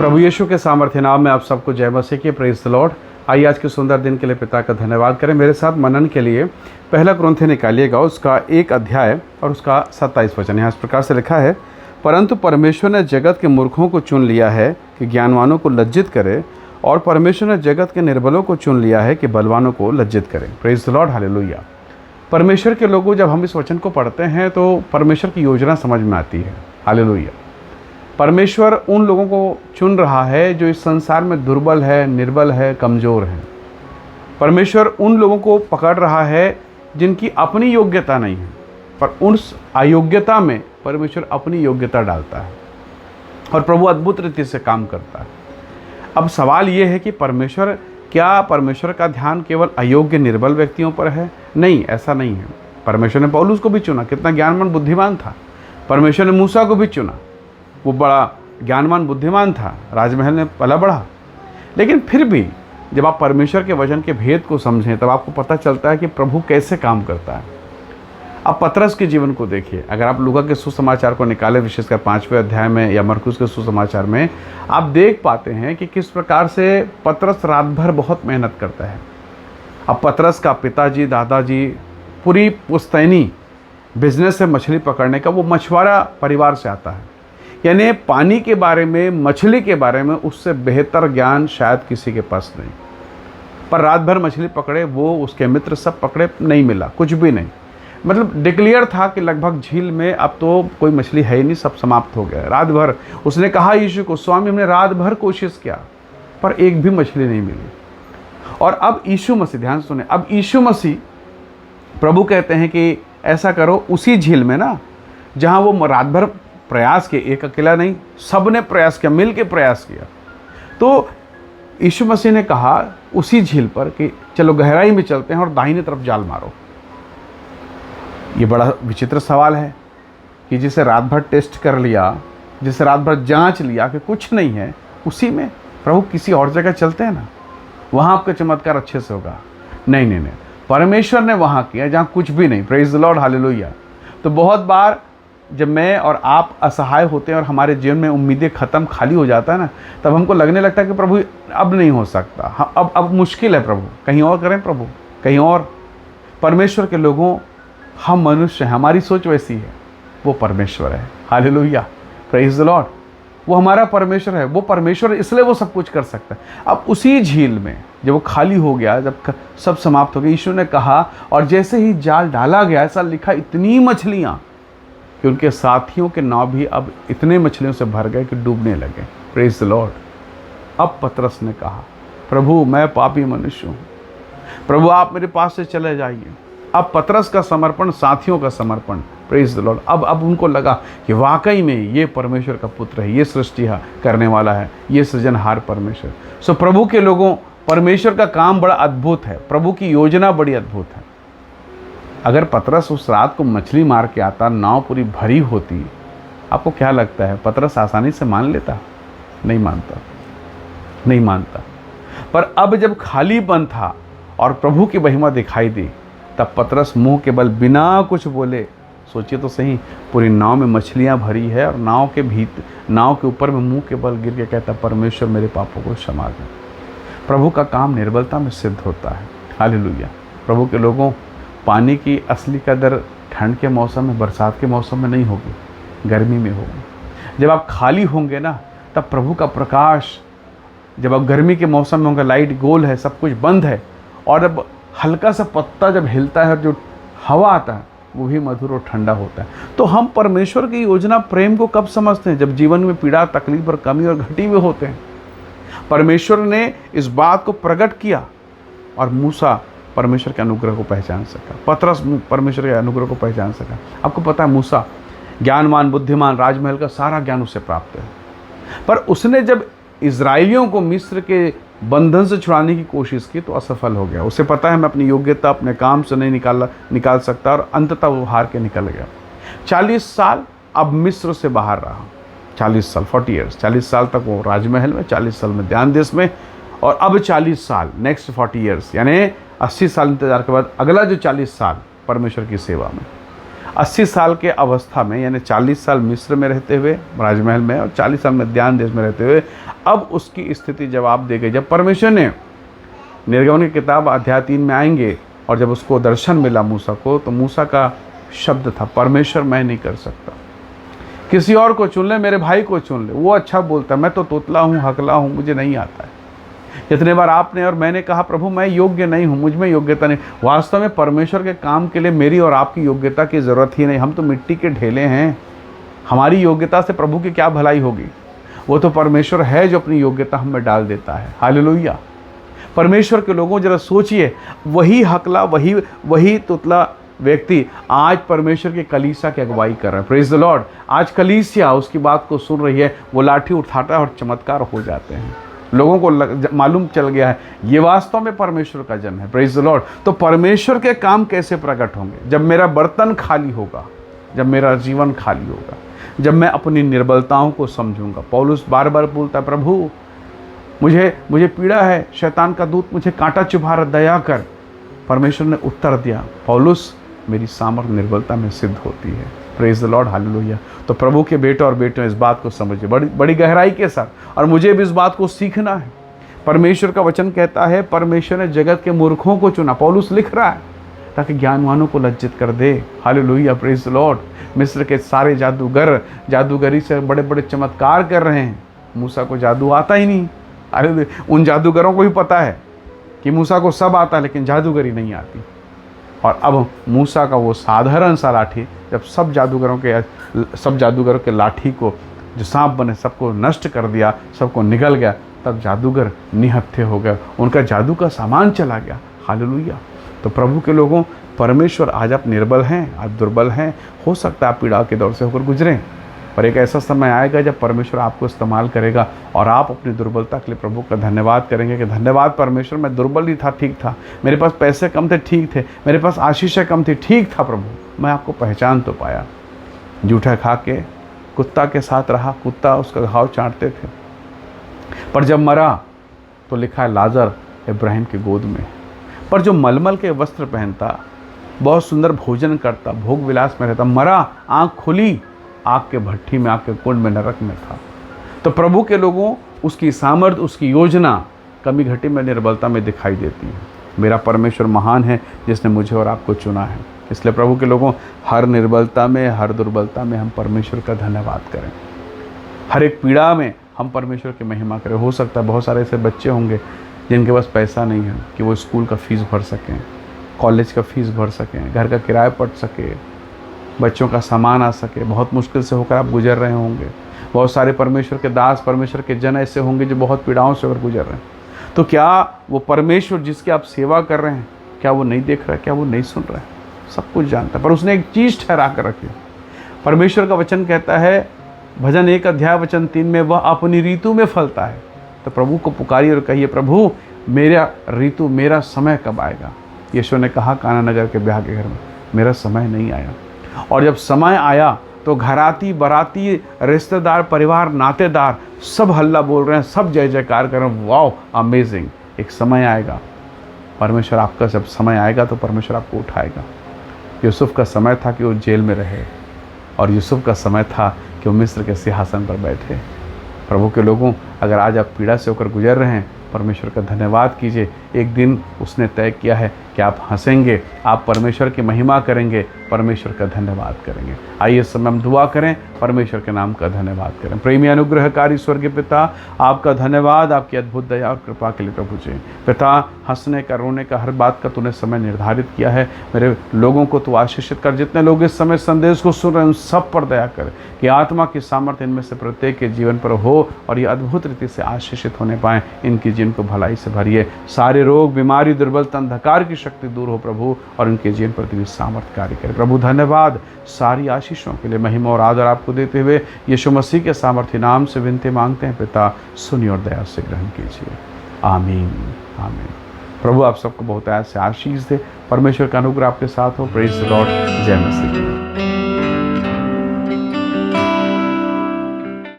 प्रभु यीशु के सामर्थ्य नाम में आप सबको जय मसीह की। Praise the Lord. आइए आज के सुंदर दिन के लिए पिता का धन्यवाद करें। मेरे साथ मनन के लिए पहला कुरिन्थियों निकालिएगा, उसका 1 अध्याय और उसका 27 वचन। यहाँ इस प्रकार से लिखा है, परंतु परमेश्वर ने जगत के मूर्खों को चुन लिया है कि ज्ञानवानों को लज्जित करे, और परमेश्वर ने जगत के निर्बलों को चुन लिया है कि बलवानों को लज्जित करें। Praise the Lord, hallelujah. परमेश्वर के लोगों, जब हम इस वचन को पढ़ते हैं तो परमेश्वर की योजना समझ में आती है। हालेलुया। परमेश्वर उन लोगों को चुन रहा है जो इस संसार में दुर्बल है, निर्बल है, कमज़ोर है। परमेश्वर उन लोगों को पकड़ रहा है जिनकी अपनी योग्यता नहीं है, पर उस अयोग्यता में परमेश्वर अपनी योग्यता डालता है और प्रभु अद्भुत रीति से काम करता है। अब सवाल ये है कि परमेश्वर का ध्यान केवल अयोग्य निर्बल व्यक्तियों पर है? नहीं, ऐसा नहीं है। परमेश्वर ने पौलुस को भी चुना, कितना ज्ञानवान बुद्धिमान था। परमेश्वर ने मूसा को भी चुना, वो बड़ा ज्ञानवान बुद्धिमान था, राजमहल में पला बढ़ा। लेकिन फिर भी जब आप परमेश्वर के वचन के भेद को समझें तब आपको पता चलता है कि प्रभु कैसे काम करता है। आप पतरस के जीवन को देखिए। अगर आप लूका के सुसमाचार को निकालें, विशेषकर 5वें अध्याय में या मरकुस के सुसमाचार में, आप देख पाते हैं कि किस प्रकार से पतरस रात भर बहुत मेहनत करता है। अब पतरस का पिताजी, दादाजी, पूरी पुश्तैनी बिजनेस से मछली पकड़ने का, वो मछुआरा परिवार से आता है। यानी पानी के बारे में, मछली के बारे में उससे बेहतर ज्ञान शायद किसी के पास नहीं। पर रात भर मछली पकड़े, वो उसके मित्र सब पकड़े, नहीं मिला, कुछ भी नहीं। मतलब डिक्लेयर था कि लगभग झील में अब तो कोई मछली है ही नहीं, सब समाप्त हो गया। रात भर उसने कहा यीशु को, स्वामी हमने रात भर कोशिश किया पर एक भी मछली नहीं मिली। और अब यीशु मसीह, ध्यान सुने, अब यीशु मसीह प्रभु कहते हैं कि ऐसा करो, उसी झील में ना जहाँ वो रात भर प्रयास किए, एक अकेला नहीं, सब ने प्रयास किया, मिल के प्रयास किया। तो यीशु मसीह ने कहा उसी झील पर कि चलो गहराई में चलते हैं और दाहिने तरफ जाल मारो। ये बड़ा विचित्र सवाल है कि जिसे रात भर टेस्ट कर लिया, जिसे रात भर जांच लिया कि कुछ नहीं है, उसी में प्रभु किसी और जगह चलते हैं ना, वहाँ आपका चमत्कार अच्छे से होगा। नहीं नहीं नहीं, परमेश्वर ने वहाँ किया जहाँ कुछ भी नहीं। Praise the Lord, hallelujah. तो बहुत बार जब मैं और आप असहाय होते हैं और हमारे जीवन में उम्मीदें ख़त्म, खाली हो जाता है ना, तब हमको लगने लगता है कि प्रभु अब नहीं हो सकता, अब मुश्किल है, प्रभु कहीं और करें, प्रभु कहीं और। परमेश्वर के लोगों, हम मनुष्य हैं, हमारी सोच वैसी है, वो परमेश्वर है। Hallelujah, praise the Lord. वो हमारा परमेश्वर है, वो परमेश्वर, इसलिए वो सब कुछ कर सकता है। अब उसी झील में जब वो खाली हो गया, जब सब समाप्त हो गया, यीशु ने कहा, और जैसे ही जाल डाला गया, ऐसा लिखा, इतनी मछलियाँ कि उनके साथियों के नाव भी अब इतने मछलियों से भर गए कि डूबने लगे। Praise the Lord. अब पतरस ने कहा, प्रभु मैं पापी मनुष्य हूँ, प्रभु आप मेरे पास से चले जाइए। अब पतरस का समर्पण, साथियों का समर्पण। Praise the Lord. अब उनको लगा कि वाकई में ये परमेश्वर का पुत्र है, ये सृष्टि करने वाला है, ये सृजनहार परमेश्वर। सो प्रभु के लोगों, परमेश्वर का काम बड़ा अद्भुत है, प्रभु की योजना बड़ी अद्भुत है। अगर पतरस उस रात को मछली मार के आता, नाव पूरी भरी होती, आपको क्या लगता है पतरस आसानी से मान लेता? नहीं मानता, नहीं मानता। पर अब जब खालीपन था और प्रभु की महिमा दिखाई दी, तब पतरस मुंह के बल बिना कुछ बोले, सोचिए तो सही, पूरी नाव में मछलियां भरी है और नाव के ऊपर में मुंह के बल गिर के कहता, परमेश्वर मेरे पापों को क्षमा कर। प्रभु का काम निर्बलता में सिद्ध होता है। हालेलुया। प्रभु के लोगों, पानी की असली कदर ठंड के मौसम में, बरसात के मौसम में नहीं होगी, गर्मी में होगी। जब आप खाली होंगे ना, तब प्रभु का प्रकाश, जब आप गर्मी के मौसम में होंगे, लाइट गोल है, सब कुछ बंद है, और जब हल्का सा पत्ता जब हिलता है और जो हवा आता है वो भी मधुर और ठंडा होता है। तो हम परमेश्वर की योजना, प्रेम को कब समझते हैं? जब जीवन में पीड़ा, तकलीफ और कमी और घटी हुए होते हैं। परमेश्वर ने इस बात को प्रकट किया और मूसा परमेश्वर के अनुग्रह को पहचान सका, पतरस परमेश्वर के अनुग्रह को पहचान सका। आपको पता है, मूसा ज्ञानवान, बुद्धिमान, राजमहल का सारा ज्ञान उसे प्राप्त है, पर उसने जब इजराइलियों को मिस्र के बंधन से छुड़ाने की कोशिश की तो असफल हो गया। उसे पता है मैं अपनी योग्यता, अपने काम से नहीं निकाल सकता, और अंततः वो हार के निकल गया। 40 साल अब मिस्र से बाहर रहा, 40 साल, 40 ईयर्स, 40 साल तक वो राजमहल में, 40 साल में ध्यान देश में, और अब 40 साल, नेक्स्ट 40 ईयर्स, यानी 80 साल इंतजार के बाद अगला जो 40 साल परमेश्वर की सेवा में। 80 साल के अवस्था में, यानी 40 साल मिस्र में रहते हुए राजमहल में और 40 साल मध्यान्ह देश में रहते हुए, अब उसकी स्थिति जवाब दे गई। जब परमेश्वर ने निर्गमन की किताब अध्याय 3 में आएंगे और जब उसको दर्शन मिला मूसा को, तो मूसा का शब्द था, परमेश्वर मैं नहीं कर सकता, किसी और को चुन ले, मेरे भाई को चुन ले, वो अच्छा बोलता है, मैं तो तोतला हूँ, हकला हूँ, मुझे नहीं आता है। जितने बार आपने और मैंने कहा प्रभु मैं योग्य नहीं हूँ, मुझ में योग्यता नहीं। वास्तव में परमेश्वर के काम के लिए मेरी और आपकी योग्यता की ज़रूरत ही नहीं, हम तो मिट्टी के ढेले हैं। हमारी योग्यता से प्रभु की क्या भलाई होगी? वो तो परमेश्वर है जो अपनी योग्यता हम में डाल देता है। हालेलुया। परमेश्वर के लोगों जरा सोचिए, वही हकला, वही तुतला व्यक्ति आज परमेश्वर के कलीसिया की अगुवाई कर रहा है। Praise the Lord. आज कलीसिया उसकी बात को सुन रही है, वो लाठी उठाता है और चमत्कार हो जाते हैं। लोगों को मालूम चल गया है ये वास्तव में परमेश्वर का जन है। Praise the Lord. तो परमेश्वर के काम कैसे प्रकट होंगे? जब मेरा बर्तन खाली होगा, जब मेरा जीवन खाली होगा, जब मैं अपनी निर्बलताओं को समझूंगा। पौलुस बार बार बोलता है प्रभु मुझे पीड़ा है, शैतान का दूत मुझे कांटा चुभा रहा, दया कर। परमेश्वर ने उत्तर दिया, पौलुस मेरी सामर्थ निर्बलता में सिद्ध होती है। Praise the Lord. हालेलुया। तो प्रभु के बेटे और बेटियों इस बात को समझिए बड़ी गहराई के साथ, और मुझे भी इस बात को सीखना है। परमेश्वर का वचन कहता है परमेश्वर ने जगत के मूर्खों को चुना, पौलुस लिख रहा है, ताकि ज्ञानवानों को लज्जित कर दे। हालेलुया। Praise the Lord. मिस्र के सारे जादूगर जादूगरी से बड़े बड़े चमत्कार कर रहे हैं, मूसा को जादू आता ही नहीं। अरे उन जादूगरों को भी पता है कि मूसा को सब आता है, लेकिन जादूगरी नहीं आती। और अब मूसा का वो साधारण सा लाठी जब सब जादूगरों के लाठी को जो सांप बने सबको नष्ट कर दिया, सबको निगल गया, तब जादूगर निहत्थे हो गए, उनका जादू का सामान चला गया। हालेलुया। तो प्रभु के लोगों, परमेश्वर आज आप निर्बल हैं, आप दुर्बल हैं, हो सकता है आप पीड़ा के दौर से होकर गुजरें, पर एक ऐसा समय आएगा जब परमेश्वर आपको इस्तेमाल करेगा और आप अपनी दुर्बलता के लिए प्रभु का धन्यवाद करेंगे कि धन्यवाद परमेश्वर, मैं दुर्बल ही था, ठीक था, मेरे पास पैसे कम थे, ठीक थे, मेरे पास आशीषें कम थी, ठीक था प्रभु, मैं आपको पहचान तो पाया। जूठा खा के कुत्ता के साथ रहा, कुत्ता उसका घाव चाटते थे, पर जब मरा तो लिखा है लाजर इब्राहिम की गोद में। पर जो मलमल के वस्त्र पहनता, बहुत सुंदर भोजन करता, भोग विलास में रहता, मरा, आँख खुली, आग के भट्ठी में, आग के कुंड में, नरक में था। तो प्रभु के लोगों, उसकी सामर्थ, उसकी योजना कमी घटी में, निर्बलता में दिखाई देती है। मेरा परमेश्वर महान है जिसने मुझे और आपको चुना है। इसलिए प्रभु के लोगों, हर निर्बलता में, हर दुर्बलता में हम परमेश्वर का धन्यवाद करें। हर एक पीड़ा में हम परमेश्वर की महिमा करें। हो सकता है बहुत सारे ऐसे बच्चे होंगे जिनके पास पैसा नहीं है कि वो स्कूल का फीस भर सकें, कॉलेज का फीस भर सकें, घर का किराया पट सके, बच्चों का सामान आ सके। बहुत मुश्किल से होकर आप गुजर रहे होंगे। बहुत सारे परमेश्वर के दास, परमेश्वर के जन ऐसे होंगे जो बहुत पीड़ाओं से होकर गुजर रहे हैं। तो क्या वो परमेश्वर जिसकी आप सेवा कर रहे हैं, क्या वो नहीं देख रहा है? क्या वो नहीं सुन रहा है? सब कुछ जानता है, पर उसने एक चीज़ ठहरा कर रखी। परमेश्वर का वचन कहता है भजन 1 अध्याय वचन 3 में, वह अपनी ऋतु में फलता है। तो प्रभु को पुकारिए और कहिए, प्रभु मेरा ऋतु, मेरा समय कब आएगा? यीशु ने कहा काना नगर के ब्याह के घर में, मेरा समय नहीं आया। और जब समय आया तो घराती बराती, रिश्तेदार, परिवार, नातेदार सब हल्ला बोल रहे हैं, सब जय जयकार कर रहे हैं, वाओ अमेजिंग। एक समय आएगा, परमेश्वर आपका जब समय आएगा तो परमेश्वर आपको उठाएगा। यूसुफ का समय था कि वो जेल में रहे, और यूसुफ का समय था कि वो मिस्र के सिंहासन पर बैठे। प्रभु के लोगों, अगर आज आप पीड़ा से होकर गुजर रहे हैं, परमेश्वर का धन्यवाद कीजिए। एक दिन उसने तय किया है कि आप हंसेंगे, आप परमेश्वर की महिमा करेंगे, परमेश्वर का धन्यवाद करेंगे। आइए इस समय हम दुआ करें, परमेश्वर के नाम का धन्यवाद करें। प्रेमी अनुग्रहकारी स्वर्गीय पिता, आपका धन्यवाद आपकी अद्भुत दया और कृपा के लिए प्रभु जी। पिता, हंसने का, रोने का, हर बात का तूने समय निर्धारित किया है। मेरे लोगों को तू आशीषित कर। जितने लोग इस समय संदेश को सुन रहे हैं उन सब पर दया कर, कि आत्मा की सामर्थ्य इनमें से प्रत्येक के जीवन पर हो और ये अद्भुत रीति से आशीषित होने पाएँ। इनकी जीवन को भलाई से भरिए। सारे रोग, बीमारी, दुर्बलता, अंधकार की शक्ति दूर हो प्रभु, और इनके जीवन पर तेरी सामर्थ्य कार्य करे। प्रभु धन्यवाद। सारी आशीषों के लिए महिमा और आदर आपको देते हुए यीशु मसीह के सामर्थ्य नाम से विनती मांगते हैं पिता, सुनिए और दया से ग्रहण कीजिए। आमीन आमीन। प्रभु आप सबको बहुत ऐसे आशीष दे। परमेश्वर का अनुग्रह आपके साथ हो। Praise the Lord. जय मसीह।